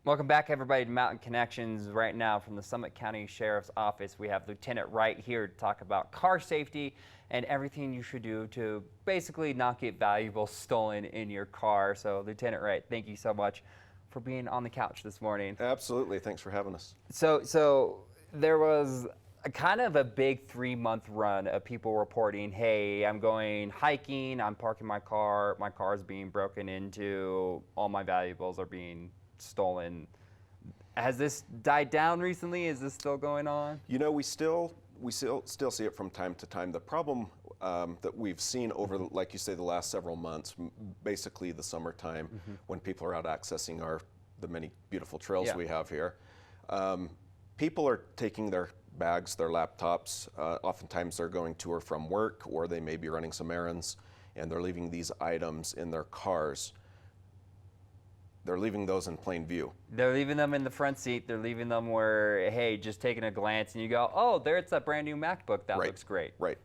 Welcome back, everybody, to Mountain Connections. Right now from the Summit County Sheriff's Office, we have Lieutenant Wright here to talk about car safety and everything you should do to basically not get valuables stolen in your car. So, Lieutenant Wright, thank you so much for being on the couch this morning. Absolutely. Thanks for having us. So there was kind of a big 3-month run of people reporting, hey, I'm going hiking, I'm parking my car's being broken into, all my valuables are being stolen. Has this died down recently? Is this still going on? You know, we still see it from time to time. The problem that we've seen over, like you say, the last several months, basically the summertime, when people are out accessing the many beautiful trails we have here, people are taking their bags, their laptops. Oftentimes they're going to or from work, or they may be running some errands, and they're leaving these items in their cars. They're leaving those in plain view. They're leaving them in the front seat. They're leaving them where, hey, just taking a glance and you go, oh, there's that brand new MacBook. That looks great. Right.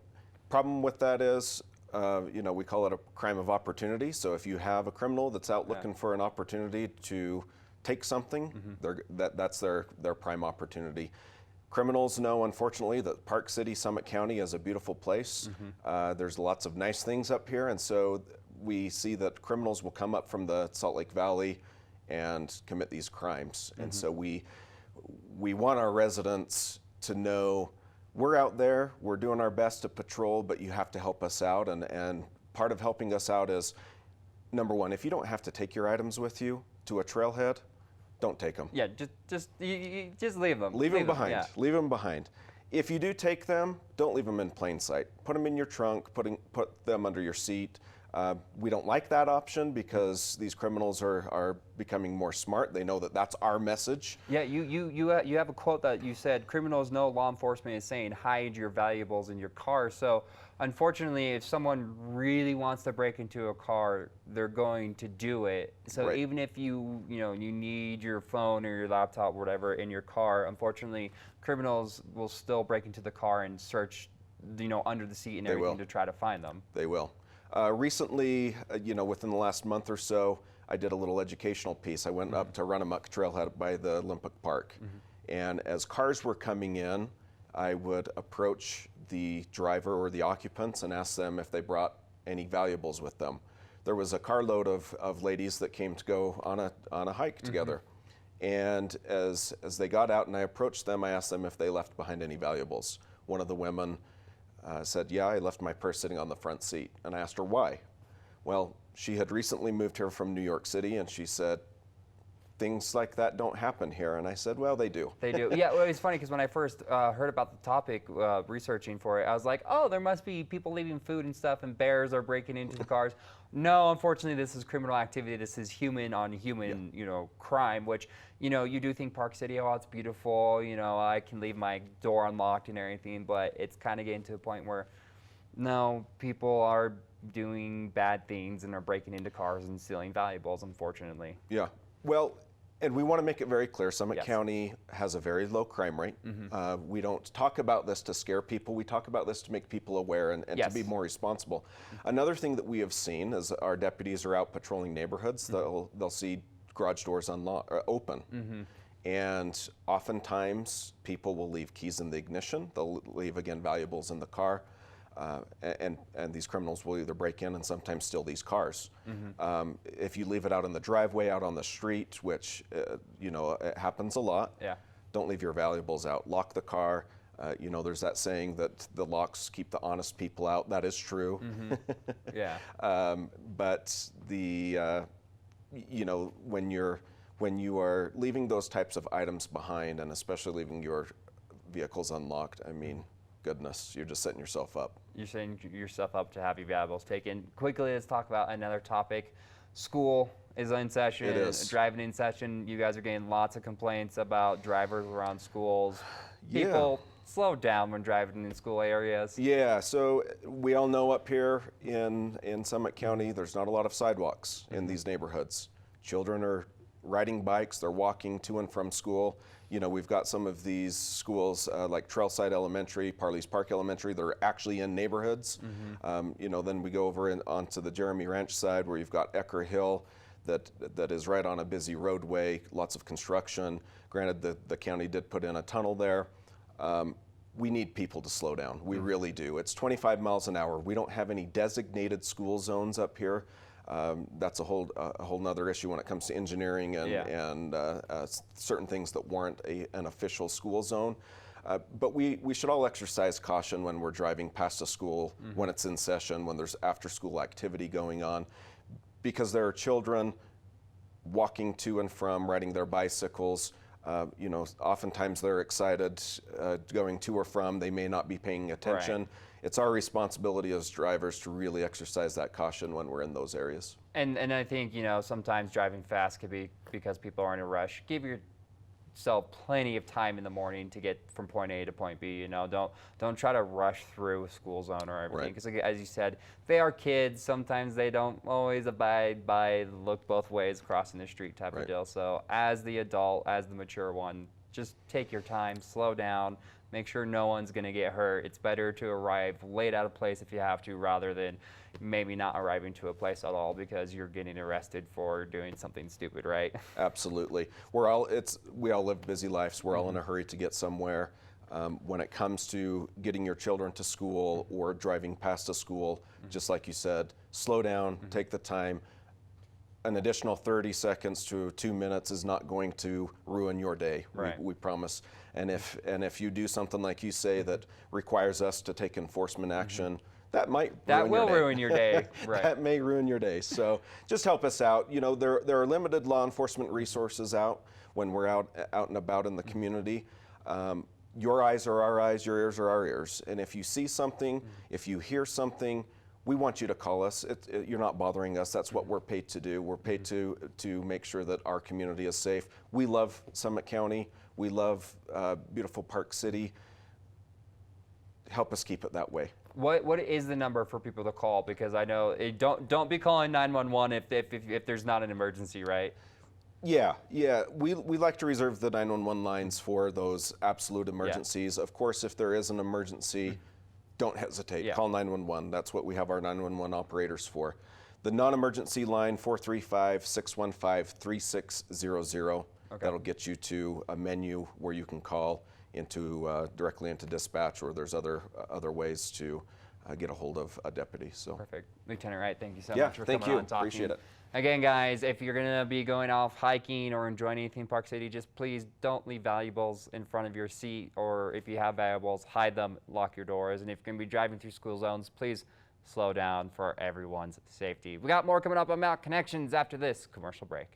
Problem with that is, you know, we call it a crime of opportunity. So if you have a criminal that's out looking for an opportunity to take something, that's their prime opportunity. Criminals know, unfortunately, that Park City, Summit County is a beautiful place. There's lots of nice things up here, and so we see that criminals will come up from the Salt Lake Valley and commit these crimes. And so we want our residents to know we're out there, we're doing our best to patrol, but you have to help us out. And part of helping us out is, number one, if you don't have to take your items with you to a trailhead, don't take them. Yeah, just leave them. Leave them behind. Yeah. Leave them behind. If you do take them, don't leave them in plain sight. Put them in your trunk. Put them under your seat. We don't like that option because these criminals are becoming more smart. They know that that's our message. Yeah, you have a quote that you said, criminals know law enforcement is saying hide your valuables in your car. So unfortunately, if someone really wants to break into a car, they're going to do it. So even if you need your phone or your laptop or whatever in your car, unfortunately, criminals will still break into the car and search, under the seat and everything to try to find them. They will. Recently, within the last month or so, I did a little educational piece. I went up to Runamuck Trailhead by the Olympic Park. And as cars were coming in, I would approach the driver or the occupants and ask them if they brought any valuables with them. There was a carload of ladies that came to go on a hike together. And as they got out and I approached them, I asked them if they left behind any valuables. One of the women said, yeah, I left my purse sitting on the front seat. And I asked her why. Well, she had recently moved here from New York City, and she said, things like that don't happen here. And I said, well, they do. They do. Yeah, well, it was funny because when I first heard about the topic, researching for it, I was like, oh, there must be people leaving food and stuff and bears are breaking into the cars. No, unfortunately, this is criminal activity. This is human on human, crime, which, you do think Park City, oh, it's beautiful, I can leave my door unlocked and everything, but it's kind of getting to a point where, no, people are doing bad things and are breaking into cars and stealing valuables, unfortunately. Yeah. Well, and we want to make it very clear, Summit County has a very low crime rate. We don't talk about this to scare people. We talk about this to make people aware and to be more responsible. Another thing that we have seen is our deputies are out patrolling neighborhoods. They'll see garage doors open. And oftentimes people will leave keys in the ignition. They'll leave, again, valuables in the car. And these criminals will either break in and sometimes steal these cars. If you leave it out in the driveway, out on the street, which it happens a lot, don't leave your valuables out. Lock the car. There's that saying that the locks keep the honest people out. That is true. But when you are leaving those types of items behind, and especially leaving your vehicles unlocked, I mean, goodness, you're just setting yourself up. You're setting yourself up to have your valuables taken. Quickly, let's talk about another topic. School is in session. It is. Driving in session. You guys are getting lots of complaints about drivers around schools. People slow down when driving in school areas. Yeah, so we all know up here in Summit County, there's not a lot of sidewalks in these neighborhoods. Children are riding bikes, they're walking to and from school. We've got some of these schools like Trailside Elementary, Parley's Park Elementary, they're actually in neighborhoods. Then we go over onto the Jeremy Ranch side where you've got Ecker Hill. that is right on a busy roadway, lots of construction. Granted, the county did put in a tunnel there. We need people to slow down. We really do. It's 25 miles an hour. We don't have any designated school zones up here. That's a whole nother issue when it comes to engineering and certain things that warrant an official school zone. But we should all exercise caution when we're driving past a school, when it's in session, when there's after-school activity going on, because there are children walking to and from, riding their bicycles. You know, oftentimes they're excited going to or from. They may not be paying attention. Right. It's our responsibility as drivers to really exercise that caution when we're in those areas. And I think, you know, sometimes driving fast could be because people are in a rush. Give yourself plenty of time in the morning to get from point A to point B. You know, don't try to rush through a school zone or everything. Because as you said, they are kids. Sometimes they don't always abide by look both ways crossing the street type of deal. So as the adult, as the mature one, just take your time, slow down. Make sure no one's going to get hurt. It's better to arrive late at a place if you have to, rather than maybe not arriving to a place at all because you're getting arrested for doing something stupid, right? Absolutely. We all live busy lives. We're all in a hurry to get somewhere. When it comes to getting your children to school or driving past a school, just like you said, slow down, take the time. An additional 30 seconds to 2 minutes is not going to ruin your day. Right. We promise. And if you do something like you say that requires us to take enforcement action, that will ruin your day. Right. That may ruin your day. So just help us out. You know, there are limited law enforcement resources out when we're out and about in the community. Your eyes are our eyes, your ears are our ears. And if you see something, if you hear something, we want you to call us. You're not bothering us. That's what we're paid to do. We're paid to make sure that our community is safe. We love Summit County. We love beautiful Park City. Help us keep it that way. What is the number for people to call? Because I know don't be calling 911 if there's not an emergency, right? Yeah. We like to reserve the 911 lines for those absolute emergencies. Yeah. Of course, if there is an emergency, don't hesitate. Yeah. Call 911. That's what we have our 911 operators for. The non-emergency line, 435-615-3600. Okay. That'll get you to a menu where you can call directly into dispatch, or there's other ways to get a hold of a deputy. So perfect. Lieutenant Wright, thank you so much for coming on and talking. Appreciate it. Again, guys, if you're going to be going off hiking or enjoying anything in Park City, just please don't leave valuables in front of your seat, or if you have valuables, hide them, lock your doors. And if you're going to be driving through school zones, please slow down for everyone's safety. We got more coming up on Mount Connections after this commercial break.